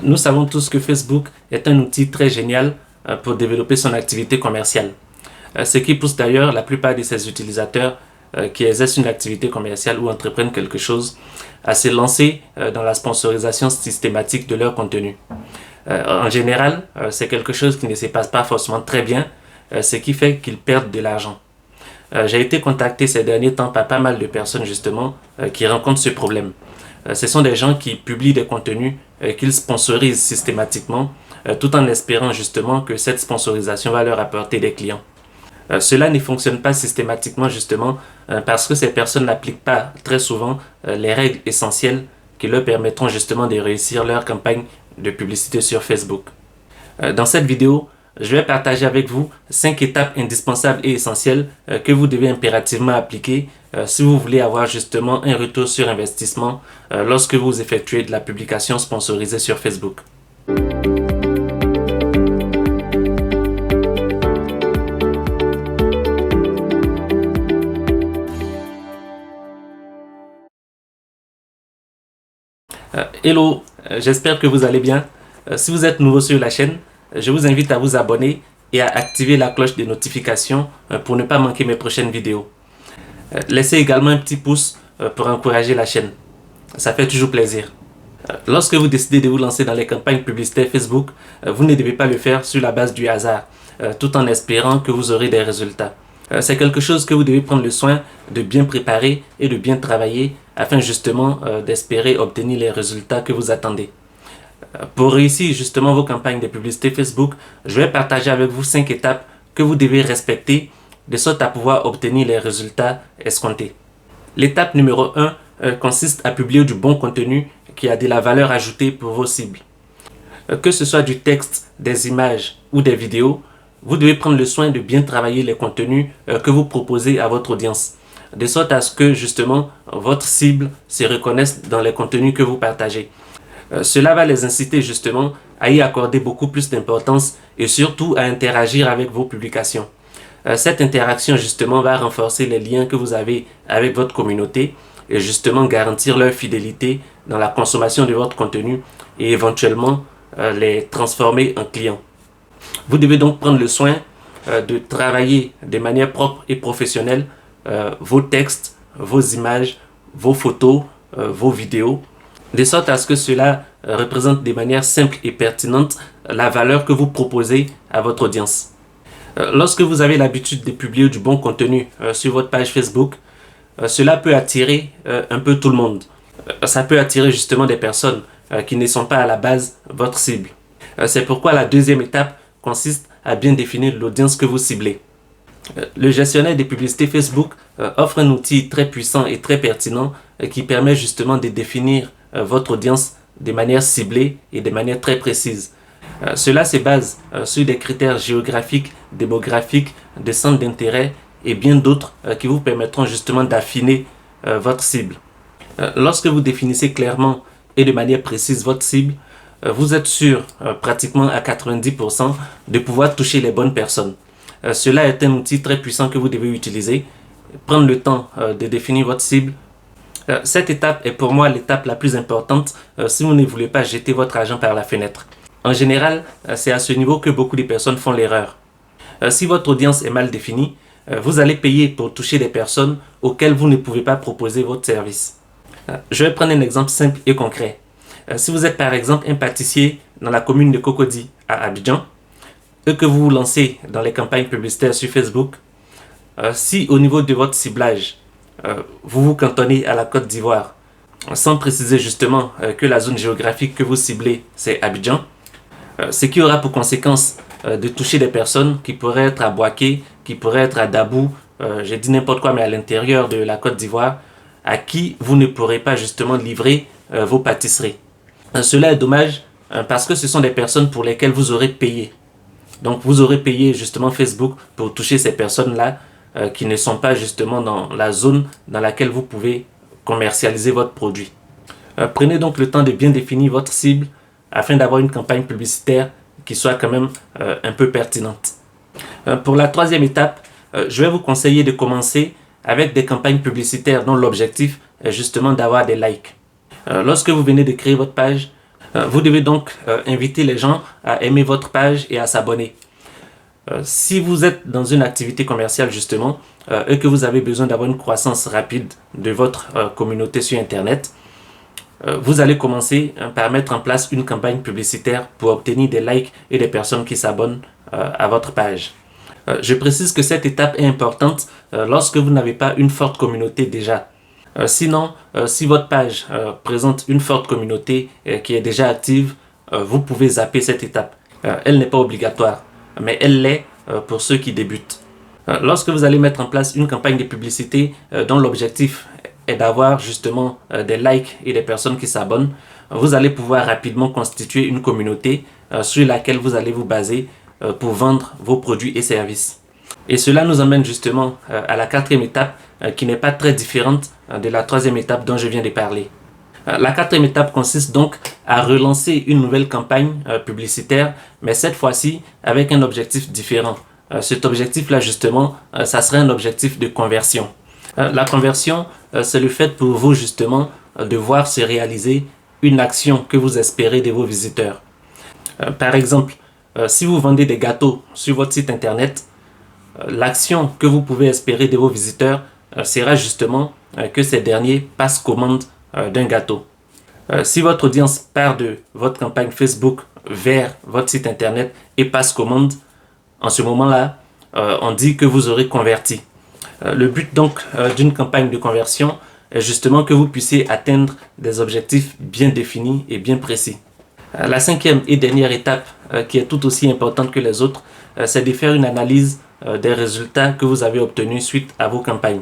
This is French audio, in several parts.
Nous savons tous que Facebook est un outil très génial pour développer son activité commerciale. Ce qui pousse d'ailleurs la plupart de ses utilisateurs qui exercent une activité commerciale ou entreprennent quelque chose à se lancer dans la sponsorisation systématique de leur contenu. En général, c'est quelque chose qui ne se passe pas forcément très bien, ce qui fait qu'ils perdent de l'argent. J'ai été contacté ces derniers temps par pas mal de personnes justement qui rencontrent ce problème. Ce sont des gens qui publient des contenus qu'ils sponsorisent systématiquement tout en espérant justement que cette sponsorisation va leur apporter des clients. Cela ne fonctionne pas systématiquement justement parce que ces personnes n'appliquent pas très souvent les règles essentielles qui leur permettront justement de réussir leur campagne de publicité sur Facebook. Dans cette vidéo, je vais partager avec vous 5 étapes indispensables et essentielles que vous devez impérativement appliquer si vous voulez avoir justement un retour sur investissement lorsque vous effectuez de la publication sponsorisée sur Facebook. Hello, j'espère que vous allez bien. Si vous êtes nouveau sur la chaîne, je vous invite à vous abonner et à activer la cloche de notification pour ne pas manquer mes prochaines vidéos. Laissez également un petit pouce pour encourager la chaîne. Ça fait toujours plaisir. Lorsque vous décidez de vous lancer dans les campagnes publicitaires Facebook, vous ne devez pas le faire sur la base du hasard, tout en espérant que vous aurez des résultats. C'est quelque chose que vous devez prendre le soin de bien préparer et de bien travailler afin justement d'espérer obtenir les résultats que vous attendez. Pour réussir justement vos campagnes de publicité Facebook, je vais partager avec vous 5 étapes que vous devez respecter de sorte à pouvoir obtenir les résultats escomptés. L'étape numéro 1 consiste à publier du bon contenu qui a de la valeur ajoutée pour vos cibles. Que ce soit du texte, des images ou des vidéos, vous devez prendre le soin de bien travailler les contenus que vous proposez à votre audience, de sorte à ce que justement votre cible se reconnaisse dans les contenus que vous partagez. Cela va les inciter justement à y accorder beaucoup plus d'importance et surtout à interagir avec vos publications. Cette interaction justement va renforcer les liens que vous avez avec votre communauté et justement garantir leur fidélité dans la consommation de votre contenu et éventuellement les transformer en clients. Vous devez donc prendre le soin de travailler de manière propre et professionnelle vos textes, vos images, vos photos, vos vidéos, de sorte à ce que cela représente de manière simple et pertinente la valeur que vous proposez à votre audience. Lorsque vous avez l'habitude de publier du bon contenu sur votre page Facebook, cela peut attirer un peu tout le monde. Ça peut attirer justement des personnes qui ne sont pas à la base votre cible. C'est pourquoi la deuxième étape consiste à bien définir l'audience que vous ciblez. Le gestionnaire des publicités Facebook offre un outil très puissant et très pertinent qui permet justement de définir votre audience de manière ciblée et de manière très précise. Cela se base sur des critères géographiques, démographiques, de centres d'intérêt et bien d'autres qui vous permettront justement d'affiner votre cible. Lorsque vous définissez clairement et de manière précise votre cible, vous êtes sûr pratiquement à 90% de pouvoir toucher les bonnes personnes. Cela est un outil très puissant que vous devez utiliser. Prendre le temps de définir votre cible. Cette étape est pour moi l'étape la plus importante si vous ne voulez pas jeter votre argent par la fenêtre. En général, c'est à ce niveau que beaucoup de personnes font l'erreur. Si votre audience est mal définie, vous allez payer pour toucher des personnes auxquelles vous ne pouvez pas proposer votre service. Je vais prendre un exemple simple et concret. Si vous êtes par exemple un pâtissier dans la commune de Cocody à Abidjan et que vous vous lancez dans les campagnes publicitaires sur Facebook, si au niveau de votre ciblage, vous vous cantonnez à la Côte d'Ivoire, sans préciser justement que la zone géographique que vous ciblez, c'est Abidjan, ce qui aura pour conséquence de toucher des personnes qui pourraient être à Boaké, qui pourraient être à Dabou, j'ai dit n'importe quoi, mais à l'intérieur de la Côte d'Ivoire, à qui vous ne pourrez pas justement livrer vos pâtisseries. Cela est dommage parce que ce sont des personnes pour lesquelles vous aurez payé. Donc vous aurez payé justement Facebook pour toucher ces personnes-là qui ne sont pas justement dans la zone dans laquelle vous pouvez commercialiser votre produit. Prenez donc le temps de bien définir votre cible afin d'avoir une campagne publicitaire qui soit quand même un peu pertinente. Pour la troisième étape, je vais vous conseiller de commencer avec des campagnes publicitaires dont l'objectif est justement d'avoir des likes. Lorsque vous venez de créer votre page, Vous devez donc inviter les gens à aimer votre page et à s'abonner. Si vous êtes dans une activité commerciale justement et que vous avez besoin d'avoir une croissance rapide de votre communauté sur Internet, vous allez commencer par mettre en place une campagne publicitaire pour obtenir des likes et des personnes qui s'abonnent à votre page. Je précise que cette étape est importante lorsque vous n'avez pas une forte communauté déjà. Sinon, si votre page présente une forte communauté qui est déjà active, vous pouvez zapper cette étape. Elle n'est pas obligatoire, mais elle l'est pour ceux qui débutent. Lorsque vous allez mettre en place une campagne de publicité dont l'objectif est d'avoir justement des likes et des personnes qui s'abonnent, vous allez pouvoir rapidement constituer une communauté sur laquelle vous allez vous baser pour vendre vos produits et services. Et cela nous emmène justement à la quatrième étape qui n'est pas très différente de la troisième étape dont je viens de parler. La quatrième étape consiste donc à relancer une nouvelle campagne publicitaire, mais cette fois-ci avec un objectif différent. Cet objectif-là justement, ça serait un objectif de conversion. La conversion, c'est le fait pour vous justement de voir se réaliser une action que vous espérez de vos visiteurs. Par exemple, si vous vendez des gâteaux sur votre site internet, l'action que vous pouvez espérer de vos visiteurs sera justement que ces derniers passent commande d'un gâteau. Si votre audience part de votre campagne Facebook vers votre site internet et passe commande, en ce moment-là, on dit que vous aurez converti. Le but donc d'une campagne de conversion est justement que vous puissiez atteindre des objectifs bien définis et bien précis. La cinquième et dernière étape, qui est tout aussi importante que les autres, c'est de faire une analyse des résultats que vous avez obtenus suite à vos campagnes.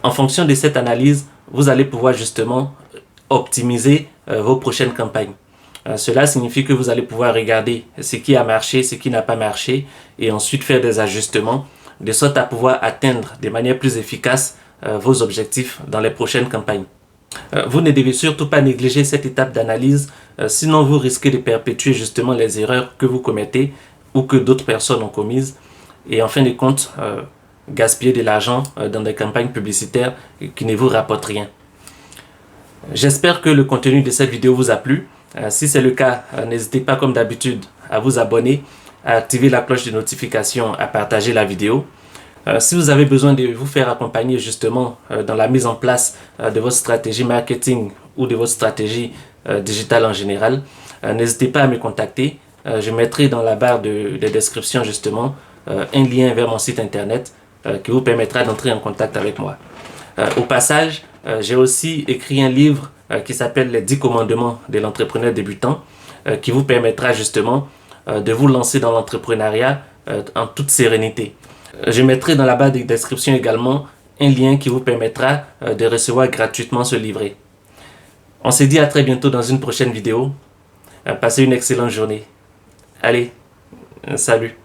En fonction de cette analyse, vous allez pouvoir justement optimiser vos prochaines campagnes. Cela signifie que vous allez pouvoir regarder ce qui a marché, ce qui n'a pas marché et ensuite faire des ajustements de sorte à pouvoir atteindre de manière plus efficace vos objectifs dans les prochaines campagnes. Vous ne devez surtout pas négliger cette étape d'analyse, sinon vous risquez de perpétuer justement les erreurs que vous commettez ou que d'autres personnes ont commises et en fin de compte gaspiller de l'argent dans des campagnes publicitaires qui ne vous rapportent rien. J'espère que le contenu de cette vidéo vous a plu. Si c'est le cas, n'hésitez pas comme d'habitude à vous abonner, à activer la cloche de notification, à partager la vidéo. Si vous avez besoin de vous faire accompagner justement dans la mise en place de votre stratégie marketing ou de votre stratégie digitale en général, n'hésitez pas à me contacter. Je mettrai dans la barre de description justement un lien vers mon site internet qui vous permettra d'entrer en contact avec moi. Au passage, j'ai aussi écrit un livre qui s'appelle Les 10 commandements de l'entrepreneur débutant qui vous permettra justement de vous lancer dans l'entrepreneuriat en toute sérénité. Je mettrai dans la barre de description également un lien qui vous permettra de recevoir gratuitement ce livret. On se dit à très bientôt dans une prochaine vidéo. Passez une excellente journée. Allez, salut.